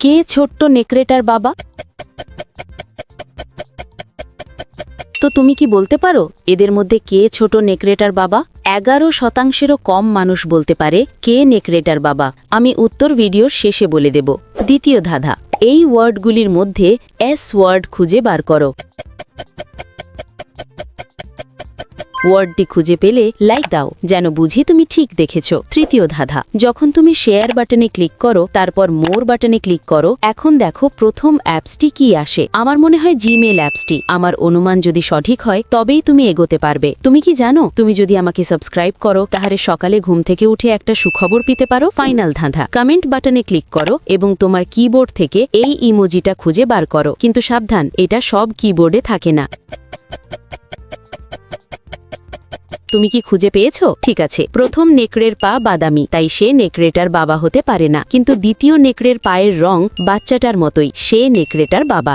কে ছোট্ট নেকড়েটার বাবা? তো তুমি কি বলতে পারো এদের মধ্যে কে ছোট নেকড়েটার বাবা? 11% কম মানুষ বলতে পারে কে নেকড়েটার বাবা। আমি উত্তর ভিডিওর শেষে বলে দেব। দ্বিতীয় ধাঁধা, এই ওয়ার্ডগুলির মধ্যে এস ওয়ার্ড খুঁজে বার করো। ওয়ার্ডটি খুঁজে পেলে লাইক দাও, যেন বুঝি তুমি ঠিক দেখেছ। তৃতীয় ধাঁধা, যখন তুমি শেয়ার বাটনে ক্লিক করো তারপর মোর বাটনে ক্লিক করো, এখন দেখো প্রথম অ্যাপসটি কি আসে। আমার মনে হয় জিমেল অ্যাপসটি। আমার অনুমান যদি সঠিক হয় তবেই তুমি এগোতে পারবে। তুমি কি জানো, তুমি যদি আমাকে সাবস্ক্রাইব করো তাহলে সকালে ঘুম থেকে উঠে একটা সুখবর পেতে পারো। ফাইনাল ধাঁধা, কমেন্ট বাটনে ক্লিক করো এবং তোমার কিবোর্ড থেকে এই ইমোজিটা খুঁজে বার করো। কিন্তু সাবধান, এটা সব কিবোর্ডে থাকে না। তুমি কি খুঁজে পেয়েছো? ঠিক আছে, প্রথম নেকড়ের পা বাদামি, তাই সে নেকড়েটার বাবা হতে পারে না। কিন্তু দ্বিতীয় নেকড়ের পায়ের রং বাচ্চাটার মতোই, সে নেকড়েটার বাবা।